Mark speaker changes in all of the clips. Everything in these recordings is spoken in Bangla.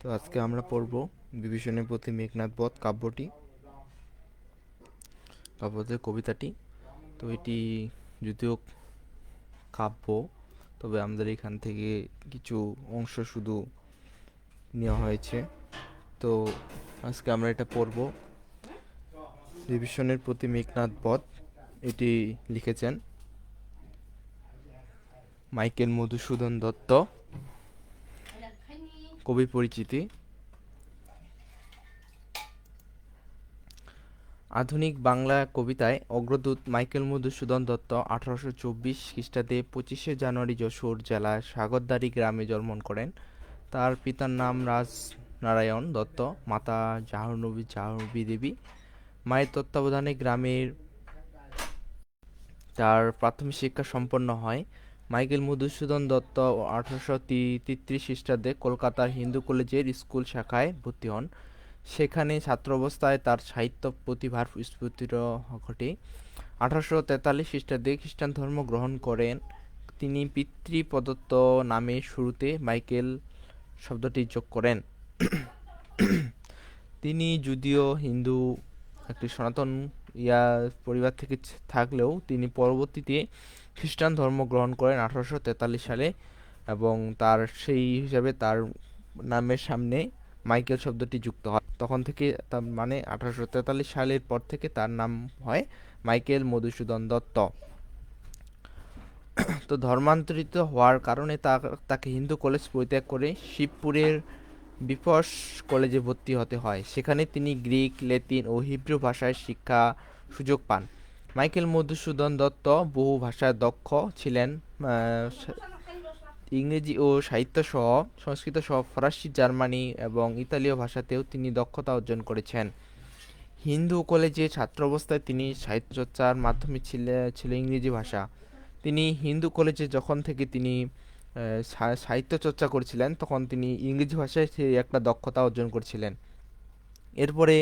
Speaker 1: তো আজকে আমরা পড়ব বিভীষণের প্রতি মেঘনাদ বধ কাব্যদের কবিতাটি। তো এটি যদিও কাব্য, তবে আমাদের এখান থেকে কিছু অংশ শুধু নেওয়া হয়েছে। তো আজকে আমরা এটা পড়ব। বিভীষণের প্রতি মেঘনাদ বধ এটি লিখেছেন মাইকেল মধুসূদন দত্ত। কবি পরিচিতি: আধুনিক বাংলা কবিতায় অগ্রদূত মাইকেল মধুসূদন দত্ত 1824 খ্রিস্টাব্দে 25শে জানুয়ারি যশোর জেলার সাগরদাড়ি গ্রামে জন্মগ্রহণ করেন। তার পিতার নাম রাজনারায়ণ দত্ত, মাতা জাহ্নবী দেবী। মায়ের তত্ত্বাবধানে গ্রামের তার প্রাথমিক শিক্ষা সম্পন্ন হয়। মাইকেল মধুসূদন দত্ত 1833 খ্রিস্টাব্দে কলকাতার হিন্দু কলেজের স্কুল শাখায় ভর্তি হন। সেখানে ছাত্রাবস্থায় তার সাহিত্য প্রতিভার স্ফুরতি ঘটে। 1843 খ্রিস্টাব্দে খ্রিস্টান ধর্ম গ্রহণ করেন তিনি। পিতৃপ্রদত্ত নামের শুরুতে মাইকেল শব্দটি যোগ করেন। তিনি যদিও হিন্দু একটি সনাতন পরিবার থেকে থাকলেও তিনি পরবর্তীতে খ্রিস্টান ধর্ম গ্রহণ করেন 1843 সালে, এবং তার সেই হিসাবে তার নামের সামনে মাইকেল শব্দটি যুক্ত হয়। তখন থেকে তার মানে 1843 সালের পর থেকে তার নাম হয় মাইকেল মধুসূদন দত্ত। তো ধর্মান্তরিত হওয়ার কারণে তাকে হিন্দু কলেজ পরিত্যাগ করে শিবপুরের বিপস কলেজে ভর্তি হতে হয়। সেখানে তিনি গ্রিক, ল্যাটিন ও হিব্রু ভাষায় শিক্ষা সুযোগ পান। মাইকেল মধুসূদন দত্ত বহু ভাষায় দক্ষ ছিলেন। ইংরেজি ও সাহিত্য সহ সংস্কৃত সহ ফরাসি, জার্মানি এবং ইতালীয় ভাষাতেও তিনি দক্ষতা অর্জন করেছেন। হিন্দু কলেজে ছাত্র অবস্থায় তিনি সাহিত্য চর্চার মাধ্যমে ছিল ইংরেজি ভাষা। তিনি হিন্দু কলেজে যখন থেকে তিনি সাহিত্য চর্চা করেছিলেন, তখন তিনি ইংরেজি ভাষায় সেই একটা দক্ষতা অর্জন করেছিলেন। এরপরে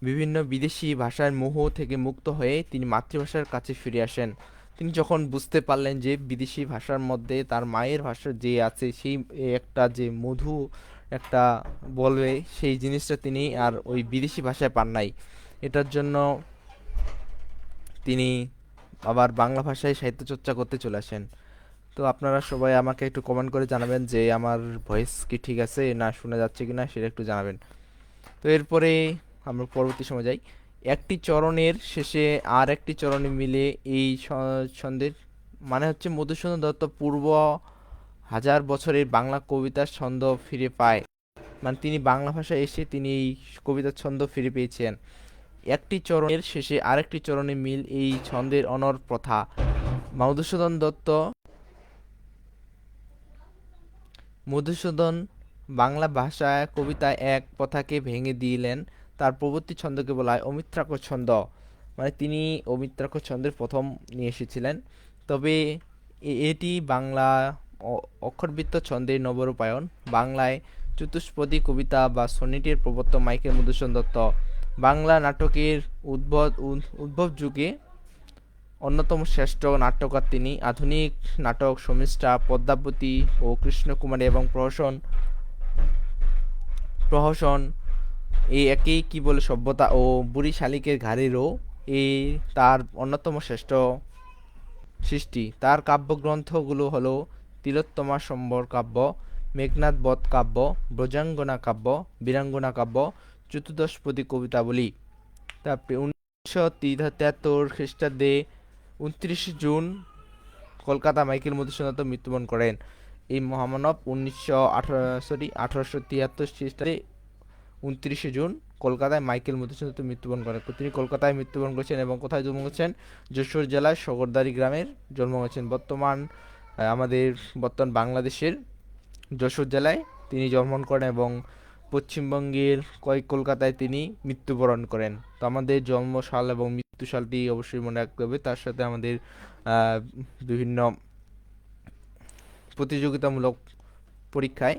Speaker 1: বিভিন্ন বিদেশি ভাষার মোহ থেকে মুক্ত হয়ে তিনি মাতৃভাষার কাছে ফিরে আসেন। তিনি যখন বুঝতে পারলেন যে বিদেশি ভাষার মধ্যে তার মায়ের ভাষা যে আছে, সেই একটা যে মধু একটা বলবে, সেই জিনিসটা তিনি আর ওই বিদেশি ভাষায় পান নাই। এটার জন্য তিনি আবার বাংলা ভাষায় সাহিত্য চর্চা করতে চলে আসেন। তো আপনারা সবাই আমাকে একটু কমেন্ট করে জানাবেন যে আমার ভয়েস কি ঠিক আছে না শোনা যাচ্ছে কিনা, সেটা একটু জানাবেন। তো এরপরে আমরা পরবর্তী সময় যাই। একটি চরণের শেষে আর একটি চরণে মিলে এই ছন্দের মানে হচ্ছে মধুসূদন দত্ত পূর্ব 1000 বছরের বাংলা কবিতার ছন্দ ফিরে পায়। মানে তিনি বাংলা ভাষায় এসে তিনি এই কবিতার ছন্দ ফিরে পেয়েছেন। একটি চরণের শেষে আরেকটি চরণে মিল, এই ছন্দের অনর প্রথা। মধুসূদন বাংলা ভাষায় কবিতায় এক প্রথাকে ভেঙে দিলেন। তার পরবর্তী ছন্দকে বলা হয় অমিত্রাক্ষ ছন্দ। মানে তিনি অমিত্রাক্ষ ছন্দের প্রথম নিয়ে এসেছিলেন। তবে এটি বাংলা অক্ষরবৃত্ত ছন্দের নবরূপায়ণ। বাংলায় চতুষ্পদী কবিতা বা সনেটের প্রবর্তক মাইকেল মধুসূদন দত্ত। বাংলা নাটকের উদ্ভব যুগে অন্যতম শ্রেষ্ঠ নাট্যকার তিনি। আধুনিক নাটক শর্মিষ্ঠা, পদ্মাবতী ও কৃষ্ণকুমারী এবং প্রহসন, এই একই কি বলে সভ্যতা ও বুড়ি শালিকের ঘাড়েরও এই তার অন্যতম শ্রেষ্ঠ সৃষ্টি। তার কাব্যগ্রন্থগুলো হলো তিলোত্তমা সম্বর কাব্য, মেঘনাদ বধ কাব্য, ব্রজাঙ্গনা কাব্য, বীরাঙ্গনা কাব্য, চতুর্দশপদী কবিতাবলী। তারপরে 1973 খ্রিস্টাব্দে 29 জুন কলকাতা মাইকেল মধুসূদন দত্ত মৃত্যুবরণ করেন। এই মহামানব 1873 খ্রিস্টাব্দে 29 জুন কলকাতায় মাইকেল মধুসূদন দত্ত মৃত্যুবরণ করেন। তিনি কলকাতায় মৃত্যুবরণ করেছেন এবং কোথায় জন্ম করেছেন? যশোর জেলার শগড়দাড়ি গ্রামের জন্ম করেছেন। বর্তমান বাংলাদেশের যশোর জেলায় তিনি জন্মগ্রহণ করেন এবং পশ্চিমবঙ্গের কলকাতায় তিনি মৃত্যুবরণ করেন। তো আমাদের জন্ম সাল এবং মৃত্যু সালটি অবশ্যই মনে রাখতে হবে। তার সাথে আমাদের বিভিন্ন প্রতিযোগিতামূলক পরীক্ষায়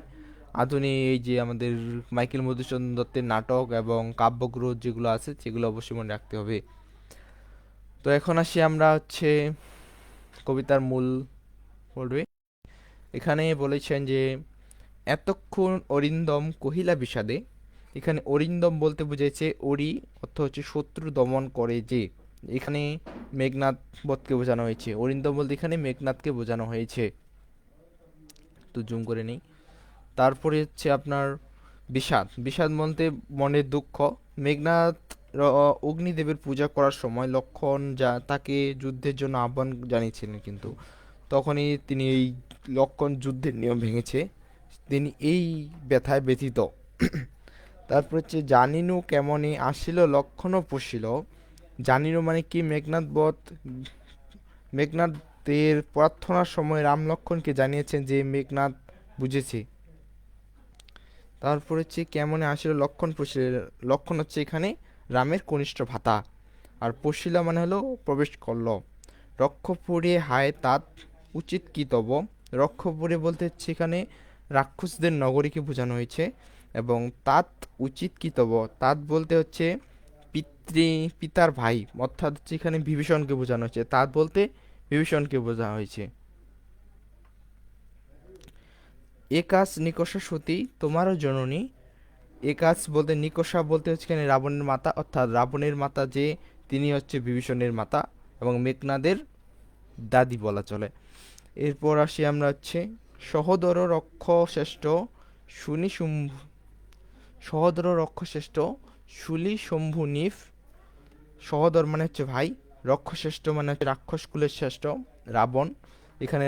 Speaker 1: আধুনিক এই যে আমাদের মাইকেল মধুসূদন দত্তের নাটক এবং কাব্যগ্রন্থ যেগুলো আছে, সেগুলো অবশ্যই মনে রাখতে হবে। তো এখন আসি আমরা হচ্ছে কবিতার মূল পর্বে। এখানে বলেছেন যে এতক্ষণ অরিন্দম কহিলা বিষাদে, এখানে অরিন্দম বলতে বুঝাইছে অরি, অর্থ হচ্ছে শত্রু দমন করে যে। এখানে মেঘনাদ বধকে বোঝানো হয়েছে, অরিন্দম বলতে এখানে মেঘনাদকে বোঝানো হয়েছে। তো জুম করে নেই। তারপরে হচ্ছে আপনার বিষাদ, বিষাদ বলতে মনের দুঃখ। মেঘনাদ অগ্নিদেবের পূজা করার সময় লক্ষণ যা তাকে যুদ্ধের জন্য আহ্বান জানিয়েছিলেন, কিন্তু তখনই তিনি এই লক্ষণ যুদ্ধের নিয়ম ভেঙেছে, তিনি এই ব্যথায় ব্যথিত। তারপর হচ্ছে জানিনু কেমনে আসিল লক্ষণও পুষিল। জানিনু মানে কি, মেঘনাদ বধ, মেঘনাদের প্রার্থনার সময় রাম লক্ষণকে জানিয়েছেন যে মেঘনাদ বুঝেছে। তারপর হচ্ছে কেমনে আসিল লক্ষণ পুষিল, লক্ষণ হচ্ছে এখানে রামের কনিষ্ঠ ভ্রাতা, আর পুষিলা মানে হলো প্রবেশ করল। রক্ষপুরে হায় তাত উচিত কি তব, রক্ষপুরে বলতে হচ্ছে এখানে রাক্ষসদের নগরীকে বোঝানো হয়েছে। এবং তাত উচিত কি তব, তাত বলতে হচ্ছে পিতৃ পিতার ভাই, অর্থাৎ হচ্ছে এখানে বিভীষণকে বোঝানো হয়েছে, তাত বলতে বিভীষণকে বোঝানো হয়েছে। একাস নিকষা সতী তোমারও জননী, একাস বলতে নিকষা বলতে হচ্ছে এখানে রাবণের মাতা, অর্থাৎ রাবণের মাতা যে, তিনি হচ্ছে বিভীষণের মাতা এবং মেঘনাদের দাদি বলা চলে। এরপর আসি আমরা হচ্ছে সহোদর রক্ষ শ্রেষ্ঠ শুনি শুম্ভ, সহোদর রক্ষ শ্রেষ্ঠ শুলি শম্ভু নিফ। সহোদর মানে হচ্ছে ভাই, রক্ষশ্রেষ্ঠ মানে হচ্ছে রাক্ষস কুলের শ্রেষ্ঠ রাবণ। এখানে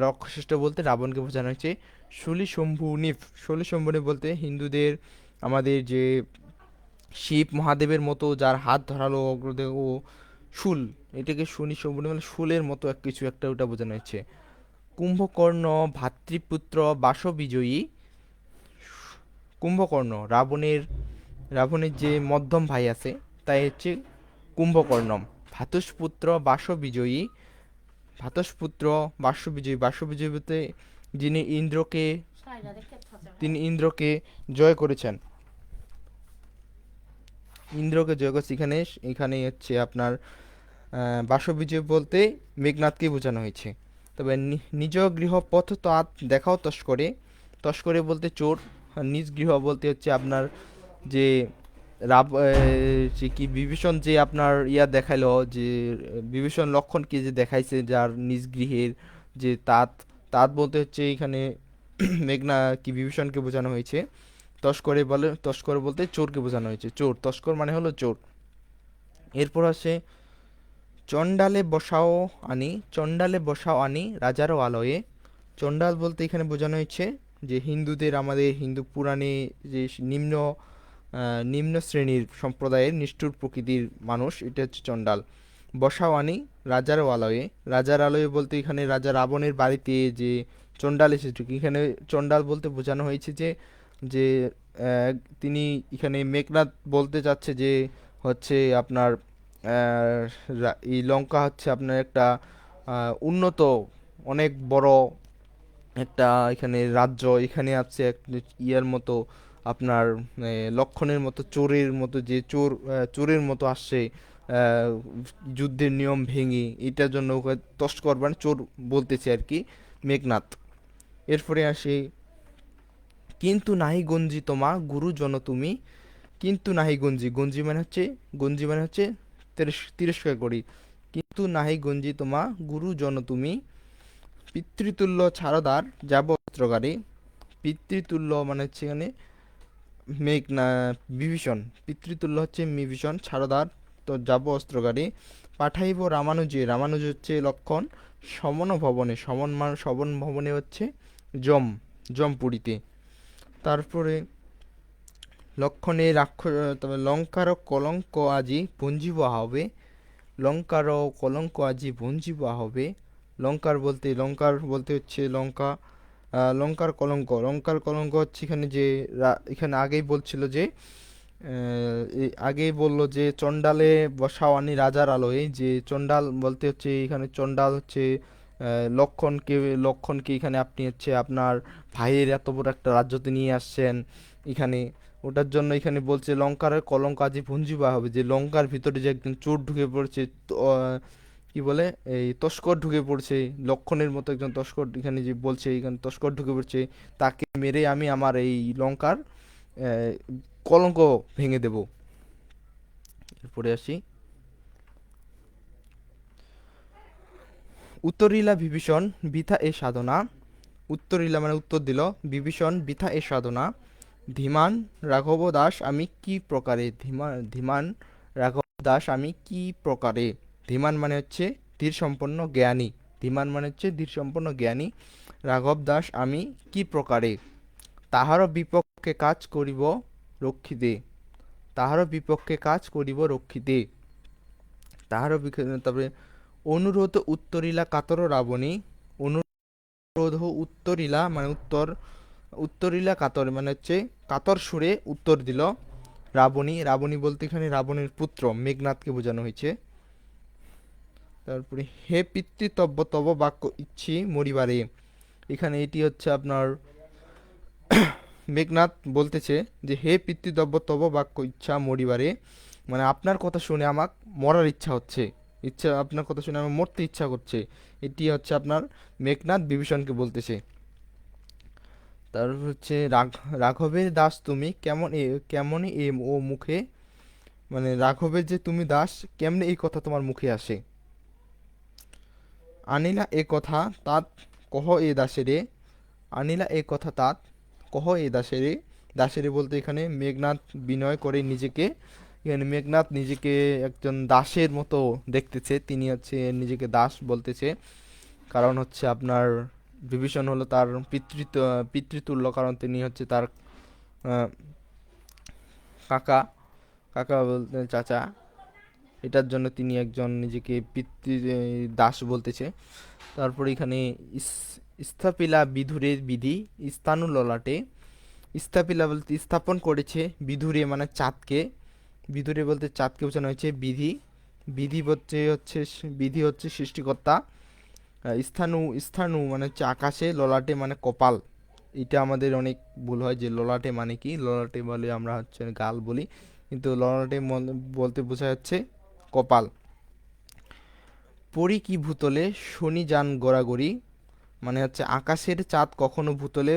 Speaker 1: রক্ষশ্রেষ্ঠ বলতে রাবণকে বোঝানো হয়েছে। শুলি শম্ভু নিফ, শুলি শম্ভু নিফ বলতে হিন্দুদের আমাদের যে শিব মহাদেবের মতো যার হাত ধরালো অগ্রদেব ও শুল, এটাকে শুনি শম্ভু নিফ মানে শুলের মতো এক কিছু একটা, ওটা বোঝানো হয়েছে। কুম্ভকর্ণ ভাতৃপুত্র বাসবিজয়ী, কুম্ভকর্ণ রাবণের, রাবণের যে মধ্যম ভাই আছে তাই হচ্ছে কুম্ভকর্ণম। ভ্রাতুষ্পুত্র বাসবিজয়ী, ভ্রাতুষ্পুত্র বাসবিজয়ী, বাসবিজয়ী বলতে যিনি ইন্দ্রকে, তিনি ইন্দ্রকে জয় করেছেন, ইন্দ্রকে জয় করেছে। এখানে এখানে হচ্ছে আপনার বাসবিজয় বলতে মেঘনাথকে বোঝানো হয়েছে। তবে নিজ গৃহ পথ তো আত দেখাও তস্করে, তস্করে বলতে চোর, আর নিজ গৃহ বলতে হচ্ছে আপনার যে যে কি বিভীষণ যে আপনার ইয়া দেখাইলো যে, বিভীষণ লক্ষণকে যে দেখাইছে যার নিজ গৃহের যে তাঁত, তাঁত বলতে হচ্ছে এখানে মেঘনা কি বিভীষণকে বোঝানো হয়েছে। তস্করে বলে, তস্কর বলতে চোরকে বোঝানো হয়েছে, চোর, তস্কর মানে হলো চোর। এরপর আসে চণ্ডালে বসাও আনি, চণ্ডালে বসাও আনি রাজারও আলয়ে। চণ্ডাল বলতে এখানে বোঝানো হয়েছে যে হিন্দুদের, আমাদের হিন্দু পুরাণে যে নিম্ন নিম্ন শ্রেণীর সম্প্রদায়ের নিষ্ঠুর প্রকৃতির মানুষ, এটা হচ্ছে চণ্ডাল। বসাও আনি রাজার আলয়ে, রাজার আলয়ে বলতে এখানে রাজা রাবণের বাড়িতে যে চণ্ডাল এসেছে, এখানে চণ্ডাল বলতে বোঝানো হয়েছে যে, যে তিনি এখানে মেঘনাদ বলতে চাচ্ছে যে হচ্ছে আপনার এই লঙ্কা হচ্ছে আপনার একটা উন্নত, অনেক বড় একটা এখানে রাজ্য, এখানে আছে এক ইয়ার মতো আপনার লক্ষণের মতো চোরের মতো, যে চোর চোরের মতো আসছে যুদ্ধের নিয়ম ভেঙে, এটার জন্য ওকে তস্কর মানে চোর বলতেছে আর কি মেঘনাদ। এরপরে আসি কিন্তু নাহি গঞ্জি তোমা গুরুজন তুমি, কিন্তু নাহি গঞ্জি, গঞ্জি মানে হচ্ছে, গঞ্জি মানে হচ্ছে তিরস্কার করি। কিন্তু নাহি গঞ্জি তোমা গুরুজন তুমি, পিতৃতুল্য ছাড়দার যাব অস্ত্রগারে। পিতৃতুল্য মানে হচ্ছে এখানে মেঘনা বিভীষণ, পিতৃতুল্য হচ্ছে বিভীষণ, ছাড়দার তো যাব অস্ত্রগারে। পাঠাইব রামানুজে, রামানুজ হচ্ছে লক্ষণ, সমন ভবনে, সমন শবন ভবনে হচ্ছে যম, যমপুরীতে। তারপরে লক্ষণে রাক্ষস, তবে লঙ্কার কলঙ্ক আজি ভঞ্জিব হবে, লঙ্কার কলঙ্ক আজি ভঞ্জিব হবে। লঙ্কার বলতে, লঙ্কার বলতে হচ্ছে লঙ্কা, লঙ্কার কলঙ্ক, লঙ্কার কলঙ্ক হচ্ছে এখানে যে এখানে আগেই বলছিল যে আগেই বললো যে চণ্ডালে বসাওয়ানি রাজার আলোয়, যে চণ্ডাল বলতে হচ্ছে এখানে চণ্ডাল হচ্ছে লক্ষণকে, লক্ষণকে এখানে আপনি হচ্ছে আপনার ভাইয়ের এত বড় একটা রাজ্যতে নিয়ে আসছেন এখানে, ওটার জন্য এখানে বলছে লঙ্কার কলঙ্ক আজি ভঞ্জিবা হবে, যে লঙ্কার ভিতরে যে একজন চোর ঢুকে পড়েছে, কি বলে, এই তস্কর ঢুকে পড়ছে, লক্ষণের মতো একজন তস্কর এখানে যে বলছে, এখানে তস্কর ঢুকে পড়ছে, তাকে মেরে আমি আমার এই লঙ্কার কলঙ্ক ভেঙে দেব। এরপরে আসি, উত্তরিলা বিভীষণ বৃথা এ সাধনা। উত্তরিলা মানে উত্তর দিল, বিভীষণ বৃথা এ সাধনা। ধীমান রাঘব দাস আমি কি প্রকারে, ধীমান রাঘব দাস আমি কি প্রকারে। ধীমান মানে হচ্ছে ধীর সম্পন্ন জ্ঞানী, ধীমান মানে হচ্ছে ধীর সম্পন্ন জ্ঞানী। রাঘব দাস আমি কি প্রকারে, তাহার বিপক্ষে কাজ করিব রক্ষিতে। তাহার বিপক্ষে কাজ করিব রক্ষিতে। তারপরে অনুরোধ উত্তরিলা কাতর রাবণী। অনুরোধ উত্তরিলা মানে উত্তর, উত্তরিলা কাতর মানে হচ্ছে কাতর সুরে উত্তর দিল রাবণী। রাবণী বলতে এখানে রাবণের পুত্র মেঘনাদকে বোঝানো হয়েছে। তারপরে হে পিতৃতব্য তব বাক্য ইচ্ছি মরিবারে। এখানে এটি হচ্ছে আপনার মেঘনাদ বলতেছে যে হে পিতৃতব্য তব বাক্য ইচ্ছা মরিবারে, মানে আপনার কথা শুনে আমার মরার ইচ্ছা হচ্ছে, ইচ্ছা আপনার কথা শুনে আমার মরতে ইচ্ছা করছে। এটি হচ্ছে আপনার মেঘনাদ বিভীষণকে বলতেছে। তারপর হচ্ছে রাঘবের দাস তুমি কেমন কেমন এ ও মুখে, মানে রাঘবের যে তুমি দাস, কেমনে এই কথা তোমার মুখে আসে। আনিলা এ কথা তাত কহ এ দাসেরে। আনিলা এ কথা তাত কহ এ দাসেরে। দাসেরে বলতে এখানে মেঘনাদ বিনয় করে নিজেকে, এখানে মেঘনাদ নিজেকে একজন দাসের মতো দেখতেছে, তিনি হচ্ছে নিজেকে দাস বলতেছে। কারণ হচ্ছে আপনার বিভীষণ হলো তার পিতৃতুল্য, কারণ তিনি হচ্ছে তার আহ, কাকা, কাকা বলতে চাচা, এটার জন্য তিনি একজন নিজেকে পিতৃ দাস বলতেছে। তারপর এখানে স্থাপিলা বিধুরের বিধি স্থানু ললাটে। স্থাপিলা বলতে স্থাপন করেছে, বিধুরে মানে চাঁদকে, বিধুরে বলতে চাঁদকে বোঝানো হয়েছে। বিধি, বিধি বলতে হচ্ছে বিধি হচ্ছে সৃষ্টিকর্তা। স্থানু, স্থানু মানে হচ্ছে আকাশে, ললাটে মানে কপাল। এটা আমাদের অনেক ভুল হয় যে ললাটে মানে কি, ললাটে বলে আমরা হচ্ছে গাল বলি, কিন্তু ললাটে বলতে বোঝা যাচ্ছে কপাল। পরি কি ভূতলে শনি যান গড়াগড়ি, মানে হচ্ছে আকাশের চাঁদ কখনো ভূতলে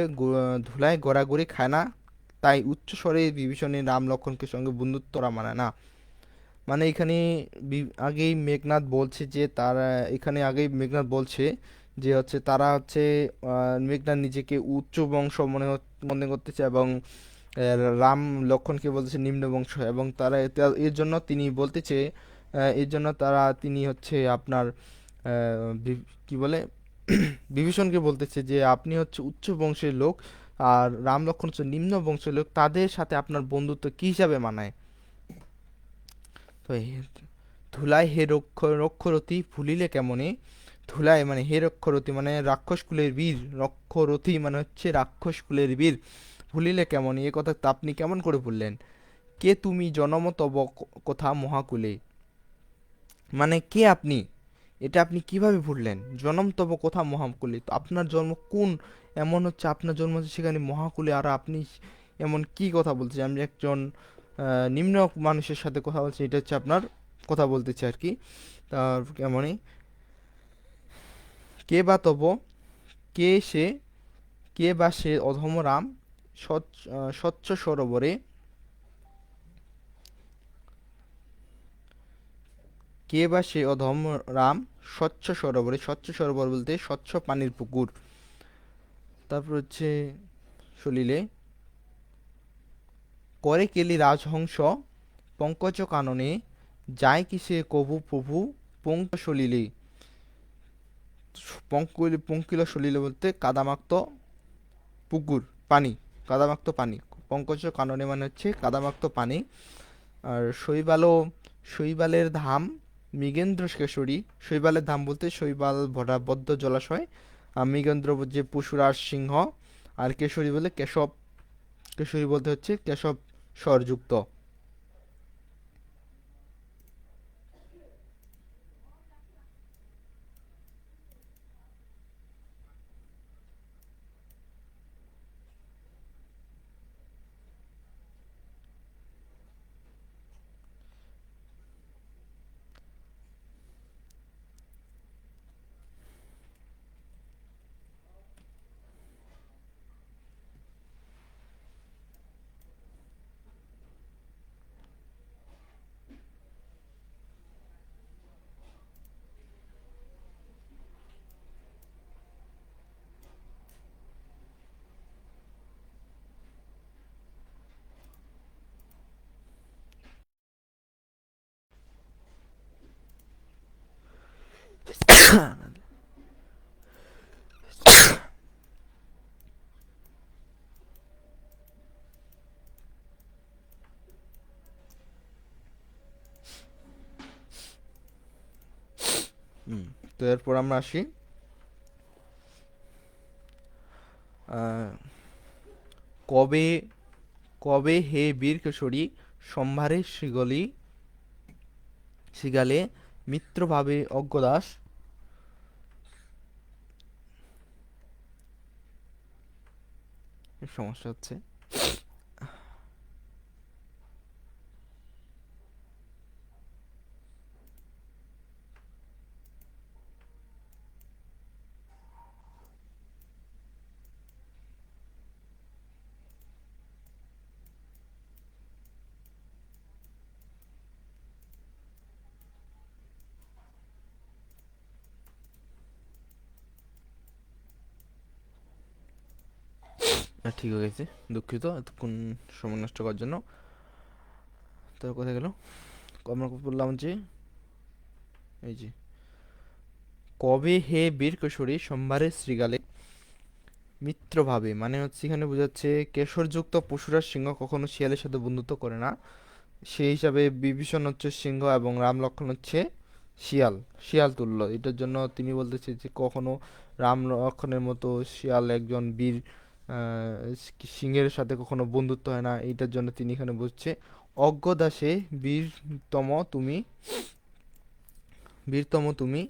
Speaker 1: ধুলায় গড়াগড়ি খায় না, তাই উচ্চ স্বরে বিভীষণের রাম লক্ষ্মণকে সঙ্গে বন্ধুত্ব করা মানে না। মানে এখানে আগেই মেঘনাদ বলছে যে তারা, এখানে আগেই মেঘনাদ বলছে যে হচ্ছে তারা হচ্ছে মেঘনাদ নিজেকে উচ্চ বংশ মনে করতেছে, এবং রাম লক্ষ্মণকে বলতেছে নিম্ন বংশ, এবং তারা এর জন্য তিনি বলতেছে, এর জন্য তিনি হচ্ছে আপনার কি বলে বিভীষণকে বলতেছে যে আপনি হচ্ছে উচ্চ বংশের লোক, আর রাম লক্ষ্মণ হচ্ছে নিম্ন বংশের লোক, তাদের সাথে আপনার বন্ধুত্ব কি হিসাবে মানায়। তো ধুলায় হে রক্ষরথী ভুলিলে কেমনে। ধুলায় মানে হে রক্ষরথী মানে রাক্ষস কুলের বীর, রক্ষরথী মানে হচ্ছে রাক্ষস কুলের বীর, ভুলিলে কেমনে এ কথা তা আপনি কেমন করে ভুললেন। কে তুমি জনম তব কথা মহাকুলে, মানে কে আপনি, এটা আপনি কিভাবে ভুললেন। জনম তব কোথা মহাকুলে, তো আপনার জন্ম কোন, এমন হচ্ছে আপনার জন্ম হচ্ছে সেখানে মহাকুলে, আর আপনি এমন কি কথা বলছেন, আমি একজন নিম্ন মানুষের সাথে কথা বলছি, এটা হচ্ছে আপনার কথা বলতেছে আর কি। তার কেমনই, কে বা তব, কে সে, কে বা সে অধম রাম স্বচ্ছ সরোবরে। কে বা সে অধম রাম স্বচ্ছ সরোবরে, স্বচ্ছ সরোবর বলতে স্বচ্ছ পানির পুকুর। তারপর হচ্ছে সলিলে, করে কেলি রাজহংস পঙ্কজ কাননে, যায় কিসে কভু প্রভু পঙ্ক সলিলে। পঙ্কিল সলিলে বলতে কাদামাক্ত পুকুর, পানি, কাদামাক্ত পানি। পঙ্কজ কাননে মানে হচ্ছে কাদামাক্ত পানি। আর শৈবালও, শৈবালের ধাম মৃগেন্দ্র কেশরী। শৈবালের ধাম বলতে শৈবাল ভরা বদ্ধ জলাশয়, আর মৃগেন্দ্র যে পশুরাজ সিংহ, আর কেশরী বলে কেশব, কেশরী বলতে হচ্ছে কেশব স্বরযুক্ত। হুম। তো এরপর আমরা আসি আহ, কবে কবে হে বীর কিশোরী সম্ভারে শিগালে মিত্রভাবে অজ্ঞদাস। সমস্যা হচ্ছে। ঠিক হয়ে গেছে। দুঃখিত এতক্ষণ সময় নষ্ট করার জন্য। তো কোথায় গেল? আমরা বললাম যে এই যে কবে হে বীর কিশোরী সম্ভারে শৃগালে মিত্রভাবে, মানে হচ্ছে এখানে বোঝাচ্ছে কেশরযুক্ত পশুরাজ সিংহ কখনো শিয়ালের সাথে বন্ধুত্ব করে না। সেই হিসাবে বিভীষণ হচ্ছে সিংহ এবং রাম লক্ষ্মণ হচ্ছে শিয়াল, শিয়াল তুল্য। এটার জন্য তিনি বলতেছে যে কখনো রাম লক্ষ্মণের মতো শিয়াল একজন বীর সিংহের সাথে কখনো বন্ধুত্ব হয় না। এইটার জন্য তিনি এখানে বলছে অজ্ঞদাসে বীরতম তুমি, বীরতম তুমি,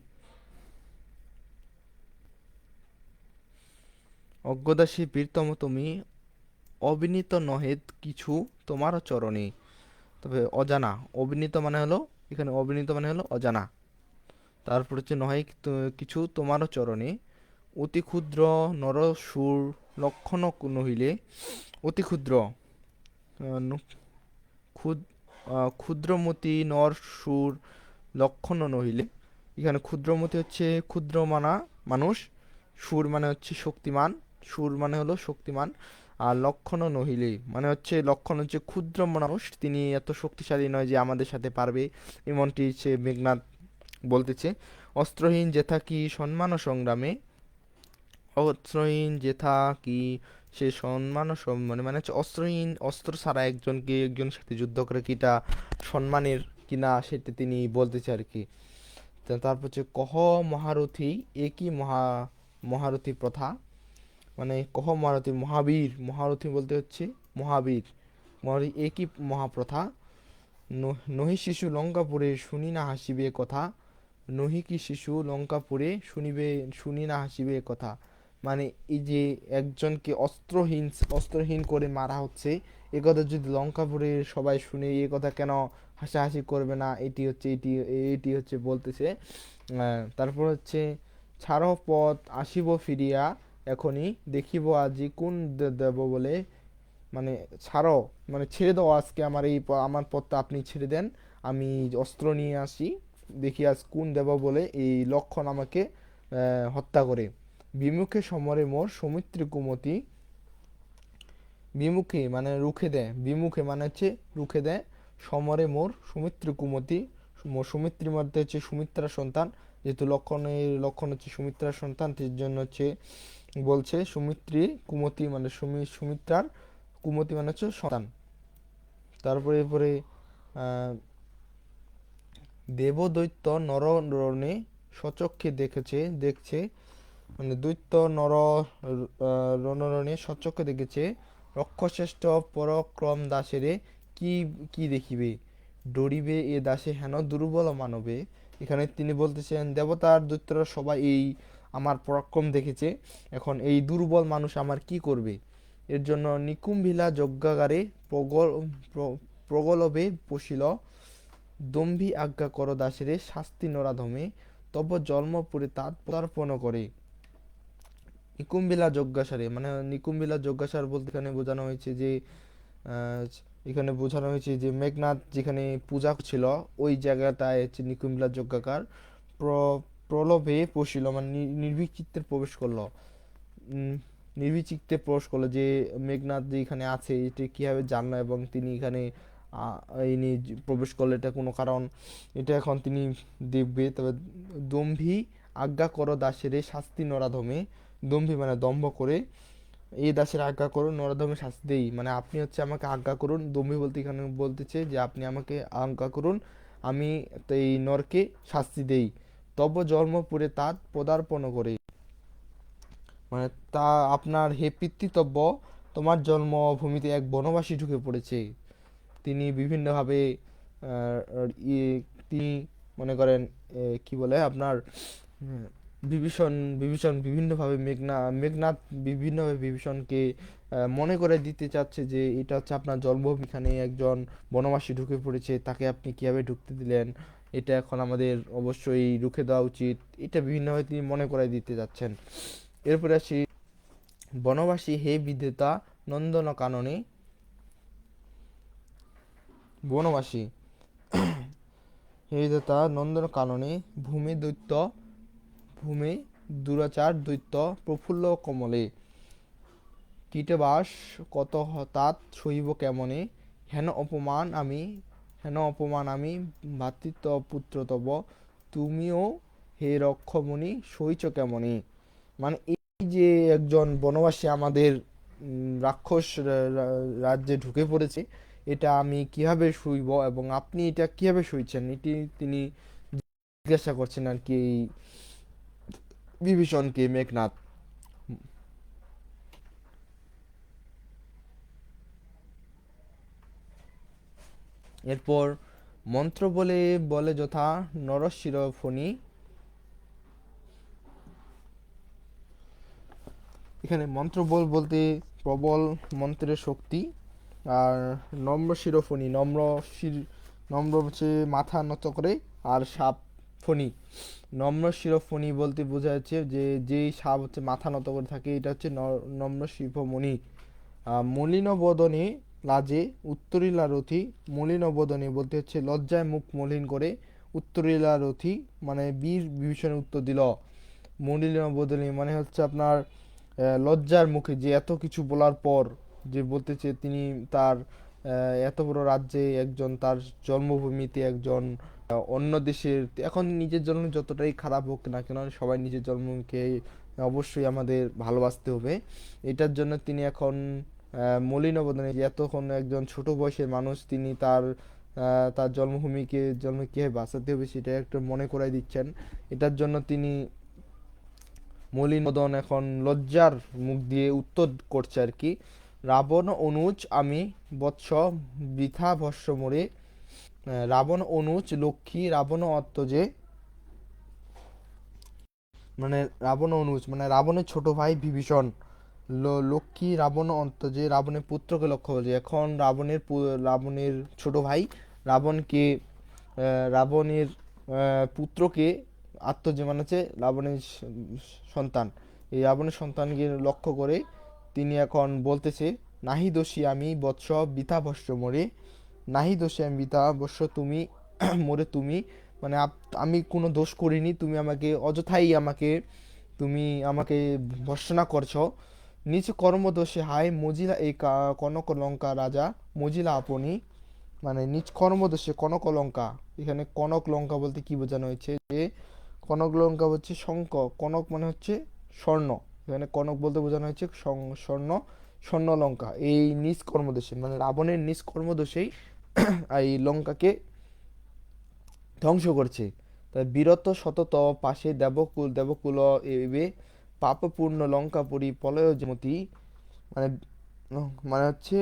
Speaker 1: অজ্ঞদাসী বীরতম তুমি, অবিনীত নহে কিছু তোমার চরণে। তবে অজানা, অবিনীত মানে হলো, এখানে অবিনীত মানে হলো অজানা। তারপর হচ্ছে নহে কিছু তোমারও চরণে, অতি ক্ষুদ্র নরসুর লক্ষণ নহিলে, অতি ক্ষুদ্র ক্ষুদ্রমতি নর সুর লক্ষণ নহিলে। এখানে ক্ষুদ্রমতি হচ্ছে ক্ষুদ্র মানা মানুষ, সুর মানে হচ্ছে শক্তিমান, সুর মানে হলো শক্তিমান, আর লক্ষণ নহিলে মানে হচ্ছে লক্ষণ হচ্ছে ক্ষুদ্র মানুষ, তিনি এত শক্তিশালী নয় যে আমাদের সাথে পারবে, এমনটি সে মেঘনাদ বলতেছে। অস্ত্রহীন যেথা কি সম্মান ও সংগ্রামে, অস্ত্রহীন যেথা কি সে সম্মান ও সম্মানে, মানে হচ্ছে অস্ত্রহীন, অস্ত্র ছাড়া একজনকে একজনের সাথে যুদ্ধ করে কিটা সম্মানের কিনা সেটা তিনি বলতেছে আর কি। তারপর হচ্ছে কহ মহারথী একই মহারথী প্রথা, মানে কহ মহারথী মহাবীর, মহারথী বলতে হচ্ছে মহাবীর, মহারথী একই মহাপ্রথা। নহি শিশু লঙ্কাপুরে শুনি না হাসিবে কথা, নহি কি শিশু লঙ্কাপুরে শুনি না হাসিবে কথা। মানে এই যে একজনকে অস্ত্রহীন করে মারা হচ্ছে, এ কথা যদি লঙ্কাপুরের সবাই শুনে এ কথা কেন হাসাহাসি করবে না, এটি হচ্ছে বলতেছে। তারপর হচ্ছে ছাড় পথ আসিব ফিরিয়া, এখনই দেখিব আজি কোন দেব বলে, মানে ছাড়ো মানে ছেড়ে দাও আজকে আমার আমার পথটা আপনি ছেড়ে দেন, আমি অস্ত্র নিয়ে আসি, দেখি আজ কোন দেব বলে এই লক্ষণ আমাকে হত্যা করে। বিমুখে সমরে মোর সৌমিত্রী কুমতি, বিমুখে মানে রুখে দেয়, বিমুখে মানে হচ্ছে রুখে দেয়, সমরে মোর সুমিত্র কুমতি, সুমিত্রী মধ্যে হচ্ছে সুমিত্রার সন্তান, যেহেতু লক্ষণ হচ্ছে সুমিত্রার সন্তান, সেই জন্য হচ্ছে বলছে সুমিত্রী কুমতি মানে সুমিত্রার, কুমতি মানে হচ্ছে সন্তান। তারপরে এরপরে দেবদৈত্য নররণে স্বচক্ষে দেখছে, মানে দৈত্য নর রণরণে স্বচক্ষে দেখেছে, রক্ষশ্রেষ্ঠ পরাক্রম দাসেরে কি কি দেখিবে, ডরিবে এ দাসে হেন দুর্বল মানবে। এখানে তিনি বলতেছেন দেবতার দৈত্যরা সবাই এই আমার পরাক্রম দেখেছে, এখন এই দুর্বল মানুষ আমার কি করবে। এর জন্য নিকুম্ভিলা যজ্ঞাগারে প্রগলভে পশিল, দম্ভী আজ্ঞা কর দাসেরে শাস্তি নরাধমে, তব জন্মপুরে তাৎ পদার্পণ করে। নিকুম্বিলা যজ্ঞাসারে, মানে নিকুম্বিলা যজ্ঞাসার বলতে এখানে বোঝানো হয়েছে যে আহ, এখানে বোঝানো হয়েছে যে মেঘনাদ যেখানে পূজা ছিল ওই জায়গাটায় হচ্ছে নিকুম্বিলা যজ্ঞাকার প্রলোভে পশিল, মানে নির্ভীক চিত্তে প্রবেশ করলো, উম, নির্ভীক চিত্তে প্রবেশ করলো যে মেঘনাদ যে এখানে আছে এটি কিভাবে জানলো এবং তিনি এখানে এই নিয়ে প্রবেশ করলো, এটা কোনো কারণ, এটা এখন তিনি দেখবে। তবে দম্ভী আজ্ঞা করো দাসেরে শাস্তি নরাধমে, দম্ভী মানে দম্ভ করে, এই দাসের আজ্ঞা করুন নরধমে শাস্তি দেই, মানে আপনি হচ্ছে আমাকে আজ্ঞা করুন, দম্ভী বলতে এখানে বলতেছে যে আপনি আমাকে আজ্ঞা করুন, আমি তো এই নরকে শাস্তি দেই। তব জন্মপুরে তাত পদার্পণ করে, মানে তা আপনার হে পিতৃতব্য, তোমার জন্মভূমিতে এক বনবাসী ঢুকে পড়েছে। তিনি বিভিন্নভাবে তিনি মনে করেন কি বলে আপনার উম, বিভীষণ বিভীষণ বিভিন্নভাবে মেঘনাদ বিভিন্নভাবে বিভীষণকে মনে করে দিতে চাচ্ছে যে এটা হচ্ছে আপনার জন্মভূমি, এখানে একজন বনবাসী ঢুকে পড়েছে, তাকে আপনি কিভাবে ঢুকতে দিলেন, এটা এখন আমাদের অবশ্যই রুখে দেওয়া উচিত। এটা বিভিন্নভাবে তিনি মনে করে দিতে যাচ্ছেন। এরপরে আসি, বনবাসী হে বিদ্যুতা নন্দন কাননে, বনবাসী হে বিদ্যুতা নন্দন কাননে, ভূমি দৈত্য ভূমি দুরাচার দৈত্য প্রফুল্ল কমলে, কীটবাস কত হঠাৎ সহিব কেমনে, হেন অপমান আমি ভ্রাতৃত্ব পুত্র তব, তুমিও হে রক্ষমণি সইছ কেমনে। মানে এই যে একজন বনবাসী আমাদের রাক্ষস রাজ্যে ঢুকে পড়েছে, এটা আমি কিভাবে সইব এবং আপনি এটা কিভাবে সইছেন, এটি তিনি জিজ্ঞাসা করছেন আর কি এই বিভীষণকে, মেঘনাদ। এরপর মন্ত্র বলে বলে যথা নরশির ফণি, এখানে মন্ত্র বল বলতে প্রবল মন্ত্রের শক্তি, আর নম্র শিরোফণি, নম্র হচ্ছে মাথা নত করে, আর সাপ ফণি, নম্র শিরোফণি বলতে বোঝা যাচ্ছে যে যেই সাপ হচ্ছে মাথা নত করে থাকে, এটা হচ্ছে নম্র শিরোমণি। মলিন বদনে লাজে উত্তরীলা রথি, মলিন বদনে বলতে হচ্ছে লজ্জায় মুখ মলিন করে, উত্তরীলা রথি মানে বীর বিভীষণের উত্তর দিল। মলিন বদনে মানে হচ্ছে আপনার লজ্জার মুখে, যে এত কিছু বলার পর যে বলতেছে তিনি তার এত বড় রাজ্যে একজন, তার জন্মভূমিতে একজন অন্য দেশের, এখন নিজের জন্য যতটাই খারাপ হোক না কেন সবাই নিজের জন্মকে অবশ্যই আমাদের ভালোবাসতে হবে। এটার জন্য তিনি এখন মলিন বদনে, যে এতক্ষণ একজন ছোট বয়সের মানুষ, তিনি তার জন্মভূমিকে কীভাবে বাঁচাতে হবে সেটা একটু মনে করাই দিচ্ছেন। এটার জন্য তিনি মলিন বদন এখন লজ্জার মুখ দিয়ে উত্তর করছে আর কি। রাবণ অনুজ আমি বৎস বৃথা ভস্য মোরে, রাবণ অনুজ লক্ষ্মী রাবণ অত্তজে, মানে রাবণ অনুজ মানে রাবণের ছোট ভাই বিভীষণ, লক্ষ্মী রাবণ অন্তর্যে রাবণের পুত্রকে লক্ষ্য করে, এখন রাবণের ছোট ভাই রাবণকে রাবণের পুত্রকে আত্মজে মানে হচ্ছে রাবণের সন্তান, এই রাবণের সন্তানকে লক্ষ্য করে তিনি এখন বলতেছে, নাহি দোষী আমি বৎস বৃথা ভস্য মোরে, নাহি দোষী আমি বৃথা বৎস তুমি মোরে তুমি, মানে আমি কোনো দোষ করিনি, তুমি আমাকে অযথাই তুমি আমাকে ভর্ৎসনা করছো। নিজ কর্মদোষে হায় মজিলা এই কনক লঙ্কা রাজা, মজিলা আপনি, মানে নিজ কর্মদোষে কনক লঙ্কা, এখানে কনক লঙ্কা বলতে কি বোঝানো হয়েছে যে কনক লঙ্কা হচ্ছে শঙ্খ, কনক মানে হচ্ছে স্বর্ণ, এখানে কনক বলতে বোঝানো হয়েছে স্বর্ণ, স্বর্ণলঙ্কা, এই নিজ কর্মদোষে মানে রাবণের নিজ কর্মদোষেই এই লঙ্কাকে ধ্বংস করছে। তাই বিরত সতত পাশে দেবকুল এবে, পাপপূর্ণ লঙ্কাপুরী পলয় যেমতি, মানে মানে হচ্ছে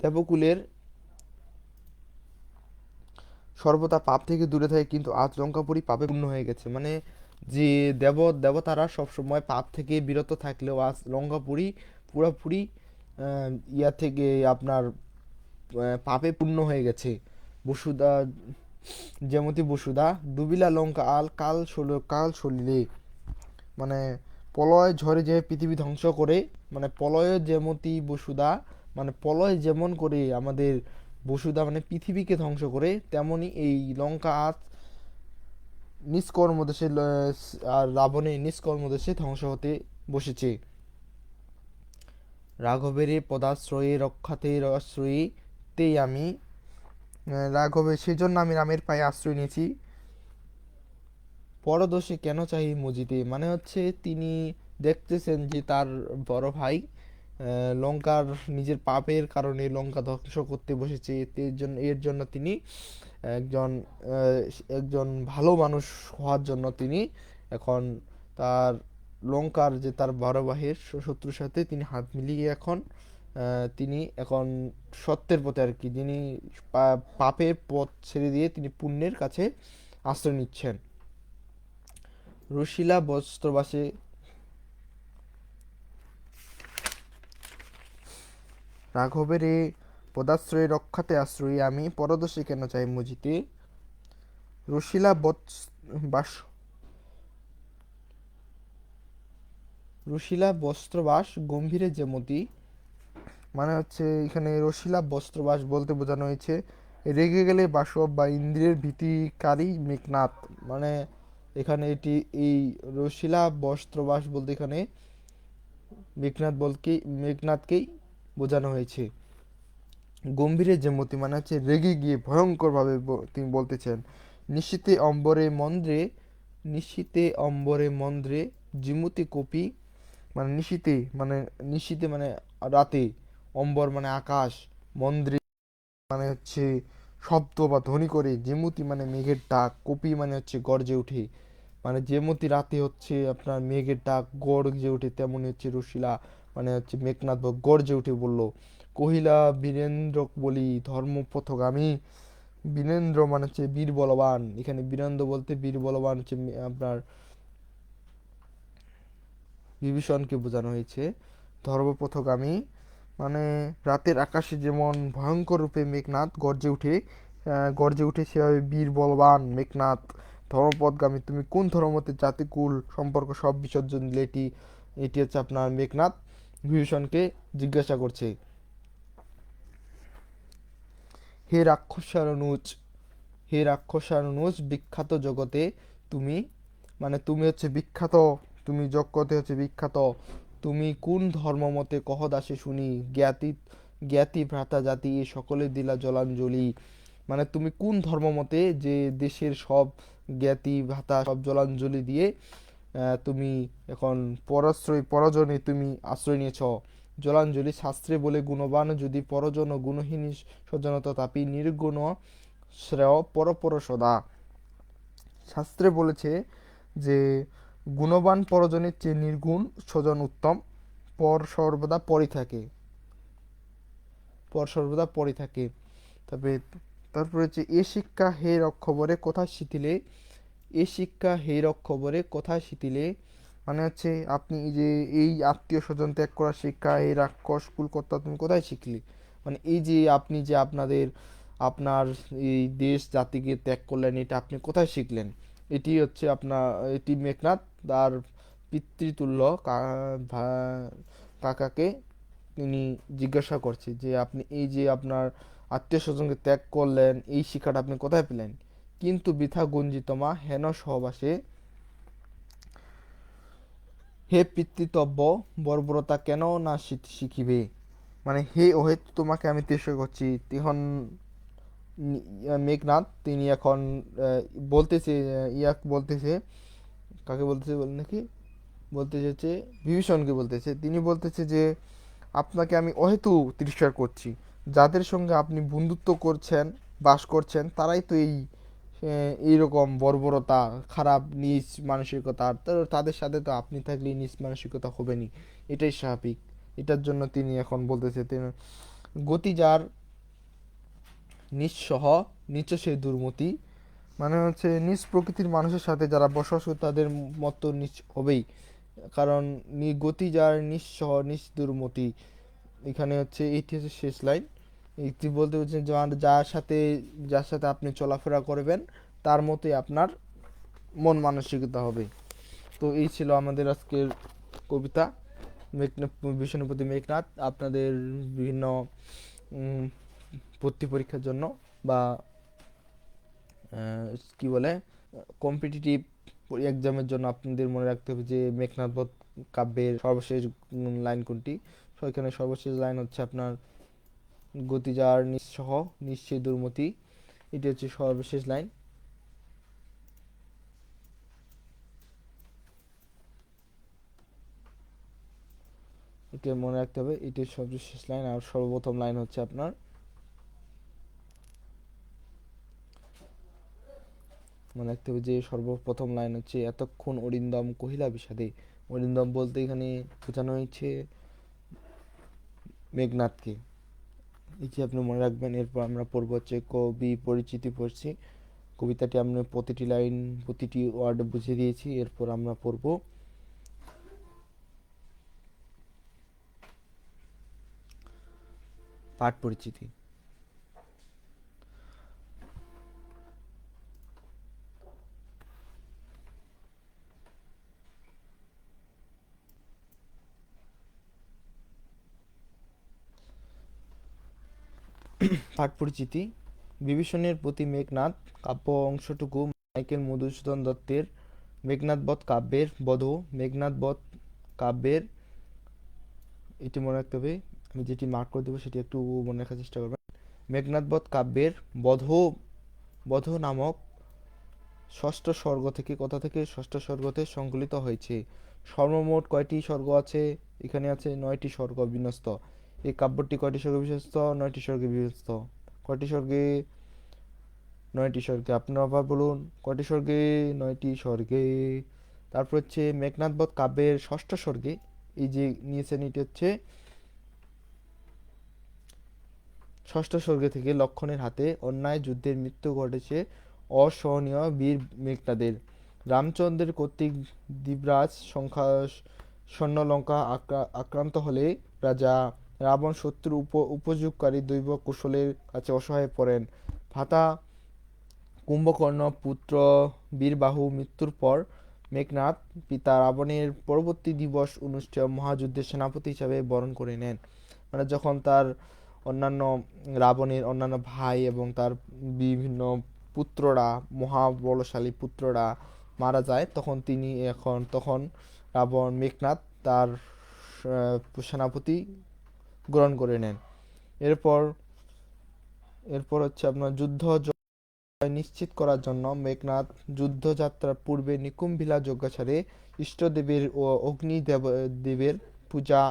Speaker 1: দেবকুলের সর্বদা পাপ থেকে দূরে থাকে, কিন্তু আজ লঙ্কাপুরী পাপে পূর্ণ হয়ে গেছে, মানে যে দেবতারা সবসময় পাপ থেকে বিরত থাকলেও আজ লঙ্কাপুরী পুরোপুরি ইয়া থেকে আপনার পাপে পূর্ণ হয়ে গেছে। বসুদা যেমতি বসুদা ডুবিলা লঙ্কা কাল সলিলে, মানে প্রলয় ঝড়ে যে পৃথিবী ধ্বংস করে, মানে প্রলয় যেমতি বসুদা মানে প্রলয় যেমন করে আমাদের বসুধা মানে পৃথিবীকে ধ্বংস করে, তেমনি এই লঙ্কা আজ নিষ্কর্মদেশে আর রাবণের নিষ্কর্মদেশে ধ্বংস হতে বসেছে। রাঘবের পদাশ্রয়ে রক্ষাতে আশ্রয়ী তেই আমি, রাঘবের সেজন্য আমি রামের পায়ে আশ্রয় নিয়েছি। পরদোষে কেন চাই মজিতে, মানে হচ্ছে তিনি দেখতেছেন যে তার বড় ভাই লঙ্কার নিজের পাপের কারণে লঙ্কা ধ্বংস করতে বসেছে, এর জন্য তিনি একজন একজন ভালো মানুষ হওয়ার জন্য তিনি এখন তার লঙ্কার যে তার বড় ভাইয়ের শত্রুর সাথে তিনি হাত মিলিয়ে এখন তিনি এখন সত্যের পথে আর কি, যিনি পাপের পথ ছেড়ে দিয়ে তিনি পুণ্যের কাছে আশ্রয় নিচ্ছেন। রুশিলা বস্ত্রবাসে রাঘবের এ পদাশ্রয়ে রক্ষাতে আশ্রয়ী আমি পরদোষে কেন চাই মুজিতে। রুশিলা বাস রুশিলা বস্ত্রবাস গম্ভীরে যেমতি, মানে হচ্ছে এখানে রসিলা বস্ত্রবাস বলতে বোঝানো হয়েছে রেগে গেলে বাসব বা ইন্দ্রিয়ের ভীতিকারী মেঘনাদ। মানে এখানে এটি এই রসিলা বস্ত্রবাস বলতে এখানে মেঘনাদকেই বোঝানো হয়েছে। গম্ভীরে যেমতি মানে হচ্ছে রেগে গিয়ে ভয়ঙ্করভাবে তিনি বলতেছেন। নিশীতে অম্বরে মন্দ্রে জিমুতি কপি, মানে নিশীতে মানে রাতে, অম্বর মানে আকাশ, মন্দ্রে মানে হচ্ছে শব্দ বা ধ্বনি করে, যেমতি মানে মেঘের ডাক, কপি মানে হচ্ছে গর্জে ওঠে। মানে যেমতি রাতে হচ্ছে আপনার মেঘের ডাক গর্জে ওঠে, তেমনি হচ্ছে রসিলা মানে হচ্ছে মেঘনাদ গর্জে উঠে বলল। কহিলা বীরেন্দ্র বলি ধর্মপথগামী। বীরেন্দ্র মানে হচ্ছে বীর বলবান, এখানে বীরেন্দ্র বলতে বীর বলবান হচ্ছে আপনার বিভীষণকে বোঝানো হয়েছে। ধর্মপথগামী মানে রাতের আকাশে যেমন ভয়ঙ্কর রূপে মেঘনাদ গর্জে উঠে সেভাবে বীর বলবান মেঘনাদ ধর্মপথগামী তুমি কোন ধর্মতে জাতিকুল সম্পর্ক সব বিসর্জন দিলে, এটি এটি হচ্ছে আপনার মেঘনাদ বিভীষণকে জিজ্ঞাসা করছে। হে রাক্ষসানুজ হে রাক্ষসানুজ বিখ্যাত জগতে তুমি, মানে তুমি হচ্ছে বিখ্যাত, তুমি জগতে হচ্ছে বিখ্যাত, তুমি কোন ধর্মমতে কহ দাসে শুনি, জ্ঞাতি জ্ঞাতি ভ্রাতা জাতি এ সকলে দিলা জলাঞ্জলি। মানে তুমি কোন ধর্মমতে যে দেশের সব জ্ঞাতি ভ্রাতা সব জলাঞ্জলি দিয়ে তুমি এখন পরজনে তুমি আশ্রয় নিয়েছ। জলাঞ্জলি শাস্ত্রে বলে গুণবান যদি পরজন গুণহীন স্বজনত তাপি নির্গুণ শ্রেয় পরপর সদা। শাস্ত্রে বলেছে যে গুণবান পরজনের চেয়ে নির্গুণ স্বজন উত্তম, পর সর্বদা পরই থাকে, পর সর্বদা পরই থাকে। তবে তারপরে হচ্ছে এ শিক্ষা হে রক্ষবরে কোথায় শিথিলে, এ শিক্ষা হে রক্ষবরে কোথায় শিথিলে, মানে হচ্ছে আপনি যে এই আত্মীয় স্বজন ত্যাগ করার শিক্ষা এই রাক্ষস কুলকর্তা তুমি কোথায় শিখলে। মানে এই যে আপনি যে আপনার এই দেশ জাতিকে ত্যাগ করলেন, এটা আপনি কোথায় শিখলেন। এটি হচ্ছে আপনার, এটি মেঘনাদ তার পিতৃতুল্য কাকাকে তিনি জিজ্ঞাসা করছে যে আপনি এই যে আপনার আত্মীয় স্বজনকে ত্যাগ করলেন, এই শিক্ষাটা আপনি কোথায় পেলেন। কিন্তু বৃথা গুঞ্জিতমা হেন সহবাসে, হে পিতৃতব্য বর্বরতা কেন না শিখিবে। মানে হে অহেতু তোমাকে আমি তিরস্কার করছি। তখন মেঘনাদ তিনি এখন বলতেছে, বলতেছে কাকে বলতেছে বল নাকি, বলতে চাইছে বিভীষণকে বলতেছে, তিনি বলতেছে যে আপনাকে আমি অহেতু তিরস্কার করছি, যাদের সঙ্গে আপনি বন্ধুত্ব করছেন বাস করছেন তারাই তো এইরকম বর্বরতা খারাপ নিজ মানসিকতা, তাদের সাথে তো আপনি থাকলে নিজ মানসিকতা হবেনি, এটাই স্বাভাবিক। এটার জন্য তিনি এখন বলতেছে গতি যার নিঃসহ নিচ সেই দুর্মতি, মানে হচ্ছে নিজ প্রকৃতির মানুষের সাথে যারা বসবাস করে তাদের মতো নিচ হবেই, কারণ গতি যার নিঃসহ নিজ দুর্মতি। এখানে হচ্ছে এইটি হচ্ছে শেষ লাইন। এইটি বলতে হচ্ছে যার সাথে আপনি চলাফেরা করবেন তার মতোই আপনার মন মানসিকতা হবে। তো এই ছিল আমাদের আজকের কবিতা মেঘনাথ, বিষ্ণুপতি মেঘনাথ। আপনাদের বিভিন্ন ভর্তি পরীক্ষার জন্য বা কি বলে কম্পিটিটিভ এক্সামের জন্য আপনাদের মনে রাখতে হবে যে মেঘনাদ বধ কাব্যের সর্বশেষ লাইন কোনটি। সেখানে সর্বশেষ লাইন হচ্ছে আপনার গতি যার নিঃসহ নিশ্চয় দুর্মতি, এটি হচ্ছে সর্বশেষ লাইন। এটা মনে রাখতে হবে, এটি সর্বশেষ লাইন। আর সর্বপ্রথম লাইন হচ্ছে আপনার মনে রাখতে হবে যে সর্বপ্রথম লাইন হচ্ছে এতক্ষণ অরিন্দম কহিলা বিষাদে। অরিন্দম বলতে এখানে বোঝানো হয়েছে মেঘনাথকে। এই যে আপনি মনে রাখবেন। এরপর আমরা পড়বো হচ্ছে কবি পরিচিতি পড়ছি। কবিতাটি আমরা প্রতিটি লাইন প্রতিটি ওয়ার্ড বুঝিয়ে দিয়েছি। এরপর আমরা পড়বো পাঠ পরিচিতি। পাঠ পরিচিতি। বিভীষণের প্রতি মেঘনাদ কাব্য অংশটুকু মাইকেল মধুসূদন দত্তের মেঘনাদবধ কাব্যের বধ। মেঘনাদবধ কাব্যের, এটি মনে রাখতে হবে। আমি যেটি মার্ক করে দেবো সেটি একটু মনে রাখার চেষ্টা করবেন। মেঘনাদবধ কাব্যের বধ বধ নামক ষষ্ঠ স্বর্গ থেকে কথা থেকে ষষ্ঠ স্বর্গতে সংকলিত হয়েছে। সর্বমোট কয়টি স্বর্গ আছে? এখানে আছে 9টি স্বর্গ বিন্যস্ত। এই কাব্যটি কয়টি স্বর্গে বিন্যস্ত? 9টি স্বর্গে বিন্যস্ত। কয়টি স্বর্গে? 9টি স্বর্গে। আপনারা আবার বলুন কয়টি স্বর্গে? 9টি স্বর্গে। তারপর হচ্ছে মেঘনাদবধ কাব্যের ষষ্ঠ স্বর্গে এই যে নিয়েছেন এটি হচ্ছে ষষ্ঠ স্বর্গে থেকে লক্ষণের হাতে অন্যায় যুদ্ধের মৃত্যু ঘটেছে অসহনীয় বীর মেঘনাদের। রামচন্দ্রের কর্তৃক দ্বীপরাজ সংখ্যা স্বর্ণলঙ্কা আক্রান্ত হলে রাজা রাবণ শত্রু উপযোগকারী দৈব কুশলের কাছে অসহায় পড়েন। ভ্রাতা কুম্ভকর্ণ পুত্র বীরবাহু মৃত্যুর পর মেঘনাদ পিতা রাবণের পরবর্তী দিবস অনুষ্ঠেয় মহাযুদ্ধের সেনাপতি হিসাবে বরণ করে নেন। মানে যখন তার অন্যান্য রাবণের অন্যান্য ভাই এবং তার বিভিন্ন পুত্ররা, মহাবলশালী পুত্ররা মারা যায়, তখন রাবণ মেঘনাদ তার সেনাপতি গ্রহণ করে নেন। এরপর এরপর হচ্ছে আপনার যুদ্ধ নিশ্চিত করার জন্য মেঘনাদ যুদ্ধযাত্রার পূর্বে নিকুম্ভিলা যজ্ঞাচারে ইষ্টদেবের ও অগ্নিদেবের পূজা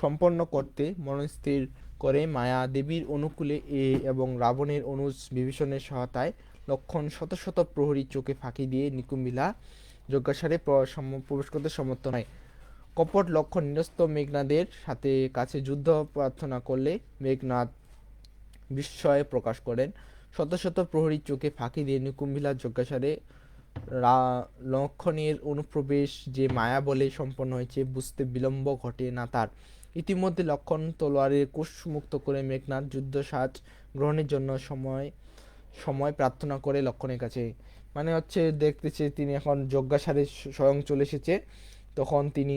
Speaker 1: সম্পন্ন করতে মনস্থির করে মায়া দেবীর অনুকূলে এবং রাবণের অনুজ বিভীষণের সহায়তায় লক্ষণ শত শত প্রহরী চোখে ফাঁকি দিয়ে নিকুম্ভিলা যজ্ঞাচারে প্রবেশ করতে সমর্থ হয়। কপট লক্ষণ নিরস্ত মেঘনাদের সাথে কাছে যুদ্ধ প্রার্থনা করলে মেঘনাদ বিস্ময় প্রকাশ করেন। শত শত প্রহরীর চোখে ফাঁকি দিয়ে নিকুম্ভিলা যজ্ঞাচারে লক্ষণের অনুপ্রবেশ যে মায়া বলে সম্পন্ন হয়েছে বুঝতে বিলম্ব ঘটে না তার। ইতিমধ্যে লক্ষণ তলোয়ারের কুশ মুক্ত করে মেঘনাদ যুদ্ধসাজ গ্রহণের জন্য সময় সময় প্রার্থনা করে লক্ষণের কাছে। মানে হচ্ছে দেখতেছে তিনি এখন যজ্ঞাসারে স্বয়ং চলে এসেছে। তখন তিনি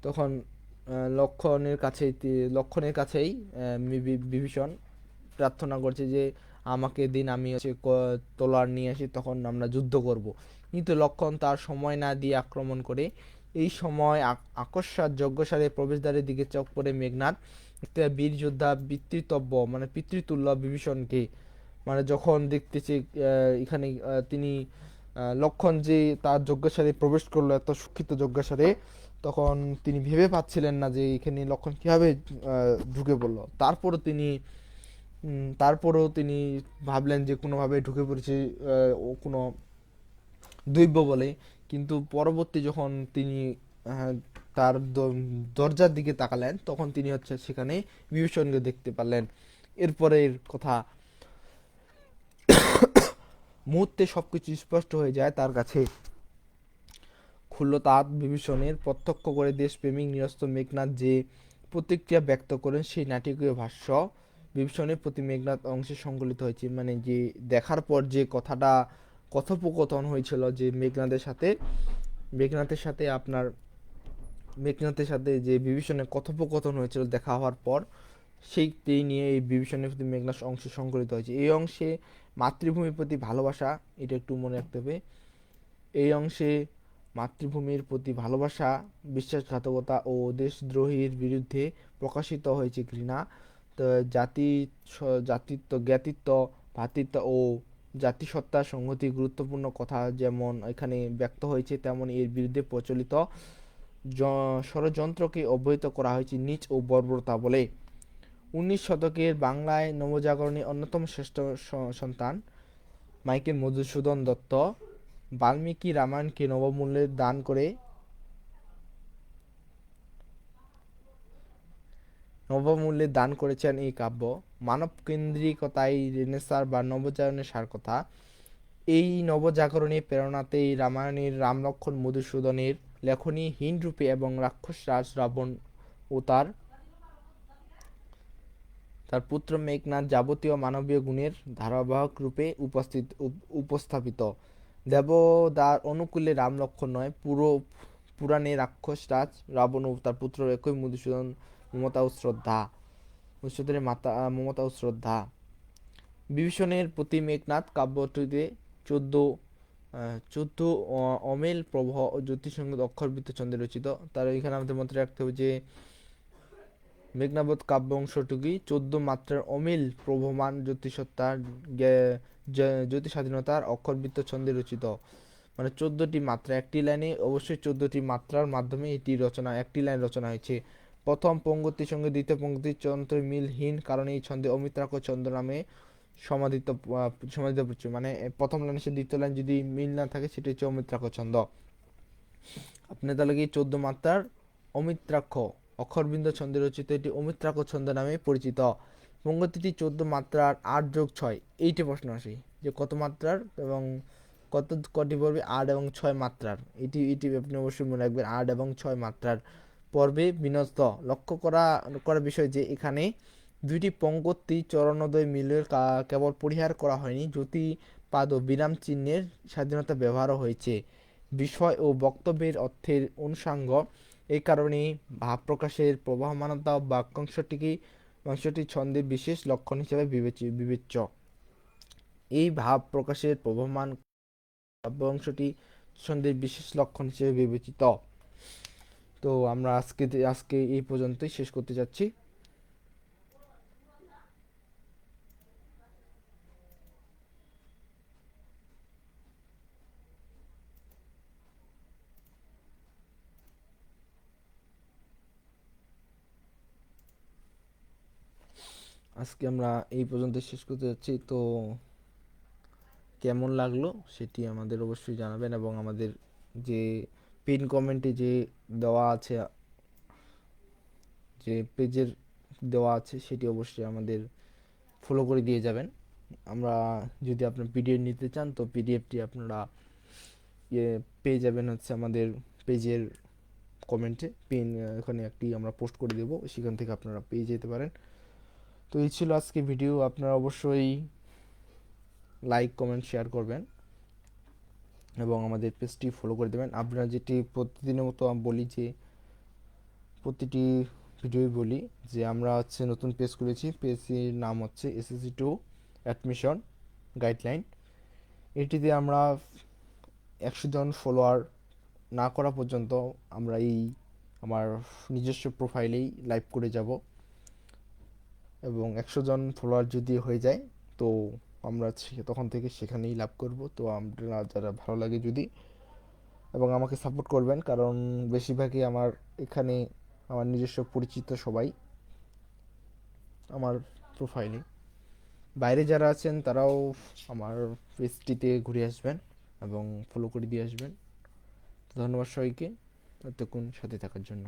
Speaker 1: তখন লক্ষণের কাছেই বিভীষণ প্রার্থনা করছে যে আমাকে দিন, আমি হচ্ছে তলোয়ার নিয়ে আসি, তখন আমরা যুদ্ধ করব। কিন্তু লক্ষণ তার সময় না দিয়ে আক্রমণ করে। এই সময় আকস্মাৎ যজ্ঞসারের প্রবেশদ্বারের দিকে চোখ পড়ে মেঘনাদ একটা বীর যোদ্ধা পিতৃতব্য মানে পিতৃতুল্য বিভীষণকে। মানে যখন দেখতেছে এখানে তিনি লক্ষণ যে তার যজ্ঞাসারে প্রবেশ করলো এত সুক্ষিত যজ্ঞাসারে, তখন তিনি ভেবে পাচ্ছিলেন না যে এখানে লক্ষণ কিভাবে ঢুকে পড়লো। তারপরেও তিনি ভাবলেন যে কোনোভাবে ঢুকে পড়েছে ও কোনো দৈব্য বলে। কিন্তু পরবর্তী যখন তিনি তার দরজার দিকে তাকালেন, তখন তিনি হচ্ছে সেখানে বিভীষণকে দেখতে পারলেন। এরপরের কথা, মুহূর্তে সবকিছু স্পষ্ট হয়ে যায় তার কাছে। ক্ষুল্লতাৎ বিভীষণের প্রত্যক্ষ করে দেশপ্রেমিক নিরস্ত মেঘনাদ যে প্রতিক্রিয়া ব্যক্ত করেন সেই নাটকীয় ভাষ্য বিভীষণের প্রতি মেঘনাদ অংশে সংকলিত হয়েছে। মানে যে দেখার পর যে কথাটা কথোপকথন হয়েছিল যে মেঘনাথের সাথে আপনার মেঘনাথের সাথে যে বিভীষণের কথোপকথন হয়েছিল দেখা হওয়ার পর, সেইটাই নিয়ে এই বিভীষণের প্রতি মেঘনাদ অংশে সংকলিত হয়েছে। এই অংশে মাতৃভূমির প্রতি ভালোবাসা, এটা একটু মনে রাখতে হবে। এই অংশে মাতৃভূমির প্রতি ভালোবাসা, বিশ্বাসঘাতকতা ও দেশদ্রোহীর বিরুদ্ধে প্রকাশিত হয়েছে ঘৃণা। তো জাতিত্ব, জ্ঞাতিত্ব, ভ্রাতৃত্ব ও জাতিসত্তার সংহতি গুরুত্বপূর্ণ কথা যেমন এখানে ব্যক্ত হয়েছে, তেমন এর বিরুদ্ধে প্রচলিত ষড়যন্ত্রকে অবহিত করা হয়েছে নীচ ও বর্বরতা বলে। শতকের বাংলায় নবজাগরণের অন্যতম শ্রেষ্ঠ সন্তান মাইকেল মধুসূদন দত্ত বাল্মীকি রামায়ণকে নবমূল্যে দান করেছেন। এই কাব্য মানবকেন্দ্রিকতাই রেনেসাঁ বা নবজাগরণের সারকথা। এই নবজাগরণের প্রেরণাতেই রামায়ণের রাম লক্ষ্মণ মধুসূদনের লেখনী হীন রূপে এবং রাক্ষস রাজ রাবণ ও তার পুত্র মেঘনাদ যাবতীয় মানবীয় গুণের ধারাবাহক রূপে উপস্থাপিত। দেবদার অনুকূলে রাম লক্ষ্মণ নয়, পুরাণে রাক্ষস রাজ রাবণ ও তার পুত্র একই মধুসূদন মমতা ও শ্রদ্ধা। বিভীষণের প্রতি মেঘনাদ কাব্যটিতে চোদ্দ চোদ্দ অমেল প্রবাহ ও জ্যোতিষসংগত অক্ষরবৃত্ত ছন্দে রচিত। তার এখানে আমাদের মনে রাখতে হবে যে মেঘনাবধ কাব্য অংশটুকুই 14 মাত্রার অমিল প্রবহমান জ্যোতি স্বাধীনতার অক্ষরবৃত্ত ছন্দে রচিত। মানে 14টি মাত্রা, একটি লাইনে অবশ্যই 14টি মাত্রার মাধ্যমে একটি লাইন রচনা হয়েছে। প্রথম পঙ্ক্তির সঙ্গে দ্বিতীয় পঙ্ক্তির ছন্দ মিলহীন কারণে এই ছন্দে অমিত্রাক্ষ ছন্দ নামে সমাদিত পড়ছে। মানে প্রথম লাইনের সাথে দ্বিতীয় লাইন যদি মিল না থাকে সেটা হচ্ছে অমিত্রাক্ষ ছন্দ। আপনি তাহলে কি 14 মাত্রার অমিত্রাক্ষ অক্ষরবৃন্দ ছন্দে রচিত এটি অমিত্রাক্ষ ছন্দ নামে পরিচিত। পঙ্ক্তিটি 14 মাত্রার 8+6, এইটি প্রশ্ন আসে যে কত মাত্রার এবং কটি পর্বে 8 এবং 6 মাত্রার। এটি আপনি অবশ্যই মনে রাখবেন, 8 এবং 6 মাত্রার পর্বে বিন্যস্ত। লক্ষ্য করা বিষয় যে এখানে দুইটি পঙ্ক্তি চরণোদয় মিলের কেবল পরিহার করা হয়নি, জ্যোতিপাদ ও বিরাম চিহ্নের স্বাধীনতা ব্যবহারও হয়েছে। বিষয় ও বক্তব্যের অর্থের অনুষঙ্গ। এই কারণেই ভাব প্রকাশের প্রবাহমানতা বাক্যাংশটি ছন্দের বিশেষ লক্ষণ হিসেবে বিবেচ্য। এই ভাব প্রকাশের প্রবাহমান কাব্যাংশটি ছন্দের বিশেষ লক্ষণ হিসেবে বিবেচিত। তো আমরা আজকে এই পর্যন্তই শেষ করতে যাচ্ছি। আজকে আমরা এই পর্যন্ত শেষ করতে যাচ্ছি। তো কেমন লাগলো সেটি আমাদের অবশ্যই জানাবেন এবং আমাদের যে পিন কমেন্টে যে দেওয়া আছে, যে পেজের দেওয়া আছে সেটি অবশ্যই আমাদের ফলো করে দিয়ে যাবেন। আমরা যদি আপনার পিডিএফ নিতে চান তো পিডিএফটি আপনারা পেয়ে যাবেন হচ্ছে আমাদের পেজের কমেন্টে এখানে একটি আমরা পোস্ট করে দেবো, সেখান থেকে আপনারা পেয়ে যেতে পারেন। তো এই ছিল আজকে ভিডিও। আপনারা অবশ্যই লাইক কমেন্ট শেয়ার করবেন এবং আমাদের পেজটি ফলো করে দেবেন। আপনারা যেটি প্রতিদিনের মতো বলি যে প্রতিটি ভিডিওই বলি যে আমরা হচ্ছে নতুন পেজ খুলেছি, পেজটির নাম হচ্ছে SSC2 অ্যাডমিশন গাইডলাইন। এটিতে আমরা 100 জন ফলোয়ার না করা পর্যন্ত আমরা আমার নিজস্ব প্রোফাইলেই লাইভ করে যাব এবং 100 জন ফলোয়ার যদি হয়ে যায় তো আমরা তখন থেকে সেখানেই লাভ করব। তো আমরা যারা ভালো লাগে যদি এবং আমাকে সাপোর্ট করবেন, কারণ বেশিরভাগই এখানে আমার নিজস্ব পরিচিত সবাই আমার প্রোফাইলে। বাইরে যারা আছেন তারাও আমার পেজটিতে ঘুরে আসবেন এবং ফলো করে দিয়ে আসবেন। ধন্যবাদ সবাইকে এতক্ষণ সাথে থাকার জন্য।